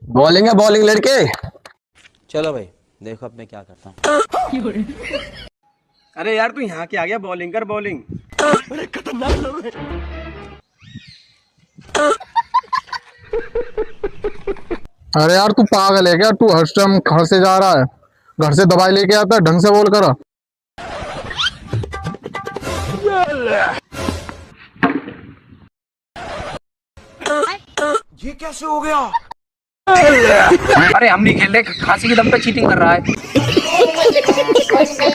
Bowling है bowling लड़के। चलो भाई देखो अब मैं क्या करता हूँ। अरे यार तू यहाँ के आ गया, बॉलिंग कर बॉलिंग। अरे यार तू पागल है क्या? तू हर टाइम घर से जा रहा है, घर से दवाई लेके आता है, ढंग से बोल कर। ये कैसे हो गया? अरे हम नहीं खेल रहे, खांसी के दम पे चीटिंग कर रहा है।